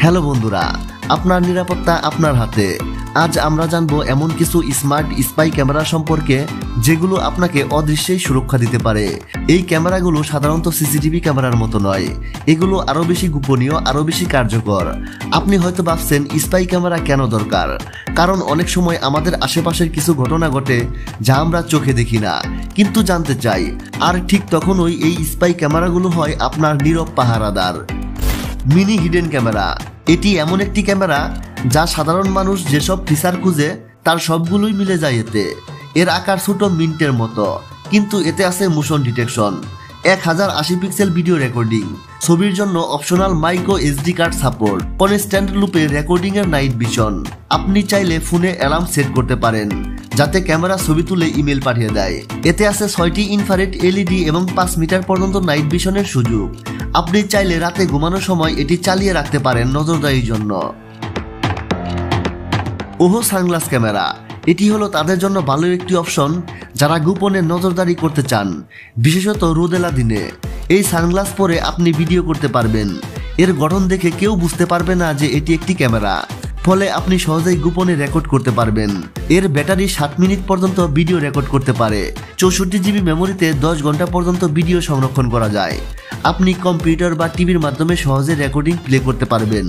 Hello বন্ধুরা, আপনার নিরাপত্তা আপনার হাতে। আজ আমরা জানবো এমন কিছু স্মার্ট স্পাই ক্যামেরা সম্পর্কে যেগুলো আপনাকে অদৃশ্যেই সুরক্ষা দিতে পারে। এই ক্যামেরাগুলো সাধারণত সিসিটিভি ক্যামেরার মতো নয়, এগুলো আরো বেশি গোপনীয়, আরো বেশি কার্যকর। আপনি হয়তো ভাবছেন স্পাই ক্যামেরা কেন দরকার? কারণ অনেক সময় আমাদের আশেপাশের কিছু ঘটনা ঘটে যা আমরা চোখে দেখি না, কিন্তু জানতে চাই। আর ঠিক তখনই এই স্পাই ক্যামেরাগুলো হয় আপনার নীরব পাহারাদার। মিনি হিডেন ক্যামেরা, এটি এমন একটি ক্যামেরা যা সাধারণ মানুষ যেসব ফিচার খুঁজে তার সবগুলোই মিলে যায় এতে। এর আকার ছোট মিন্টের মতো, কিন্তু এতে আছে motion detection, 1080 pixel video recording, ছবির জন্য optional micro SD card support, constant লুপে রেকর্ডিং এর নাইট ভিশন। আপনি চাইলে ফোনে অ্যালার্ম সেট করতে পারেন যাতে ক্যামেরা ছবি তুলে ইমেল পাঠিয়ে দেয়। এতে আছে 6টি ইনফ্রারেড এলইডি এবং 5 মিটার পর্যন্ত নাইট ভিশনের সুযোগ। আপনি চাইলে রাতে ঘুমানোর সময় এটি চালিয়ে রাখতে পারেন নজরদারির জন্য। ওহো সানগ্লাস ক্যামেরা, এটি হলো তাদের জন্য ভালো একটি অপশন যারা গোপনে নজরদারি করতে চান, বিশেষত রোদেলা দিনে। এই সানগ্লাস পরে আপনি ভিডিও করতে পারবেন। এর গঠন দেখে কেউ বুঝতে পারবে না যে এটি একটি ক্যামেরা, ফলে আপনি সহজেই গোপনে রেকর্ড করতে পারবেন। এর ব্যাটারি 7 মিনিট পর্যন্ত ভিডিও রেকর্ড করতে পারে। 64 জিবি মেমোরিতে 10 ঘন্টা পর্যন্ত ভিডিও সংরক্ষণ করা যায়। আপনি কম্পিউটার বা টিভির মাধ্যমে সহজে রেকর্ডিং প্লে করতে পারবেন,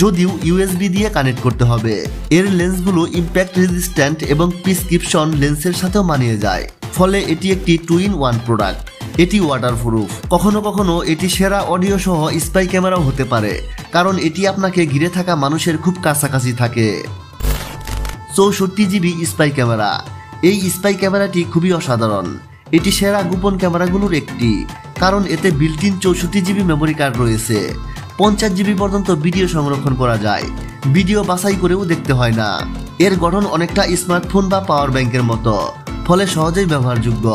যদিও ইউএসবি দিয়ে কানেক্ট করতে হবে। এর লেন্সগুলো ইম্প্যাক্ট রেজিস্ট্যান্ট এবং প্রেসক্রিপশন লেন্সের সাথেও মানিয়ে যায়, ফলে এটি একটি 2-in-1 প্রোডাক্ট। এটি ওয়াটারপ্রুফ। কখনো কখনো এটি সেরা অডিও সহ স্পাই ক্যামেরাও হতে পারে, কারণ এটি আপনাকে ঘিরে থাকা মানুষের খুব কাছাকাছি থাকে। 64 জিবি স্পাই ক্যামেরা, এই স্পাই ক্যামেরাটি খুবই অসাধারণ। এটি সেরা গোপন ক্যামেরাগুলোর একটি, কারণ এতে built in 64 GB memory card রয়েছে। 50 জিবি পর্যন্ত ভিডিও সংরক্ষণ করা যায়, ভিডিও বাছাই করেও দেখতে হয় না। এর গঠন অনেকটা স্মার্টফোন বা পাওয়ার ব্যাংকের মতো, ফলে সহজেই ব্যবহারযোগ্য।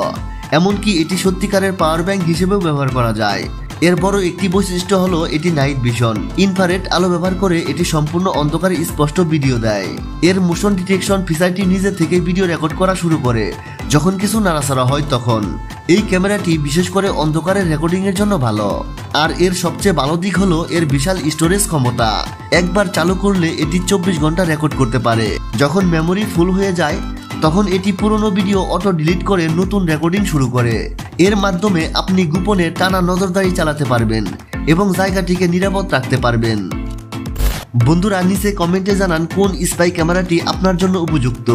এমনকি এটি সত্যিকারের পাওয়ার ব্যাংক হিসেবেও ব্যবহার করা যায়। এর বড় একটি বৈশিষ্ট্য হলো এটি নাইট ভিশন, ইনফ্রারেড আলো ব্যবহার করে এটি সম্পূর্ণ অন্ধকারে স্পষ্ট ভিডিও দেয়। এর মোশন ডিটেকশন ফিচারটি নিজে থেকে ভিডিও রেকর্ড করা শুরু করে যখন কিছু নাড়াচাড়া হয় তখন। এই ক্যামেরাটি বিশেষ করে অন্ধকারের রেকর্ডিং এর জন্য ভালো। আর এর সবচেয়ে ভালো দিক হলো এর বিশাল স্টোরেজ ক্ষমতা। একবার চালু করলে এটি 24 ঘন্টা রেকর্ড করতে পারে। যখন মেমোরি ফুল হয়ে যায় তখন এটি পুরনো ভিডিও অটো ডিলিট করে নতুন রেকর্ডিং শুরু করে। এর মাধ্যমে আপনি গোপনে টানা নজরদারি চালাতে পারবেন এবং জায়গাটিকে নিরাপদ রাখতে পারবেন। বন্ধুরা, নিচে কমেন্টে জানান কোন স্পাই ক্যামেরাটি আপনার জন্য উপযুক্ত।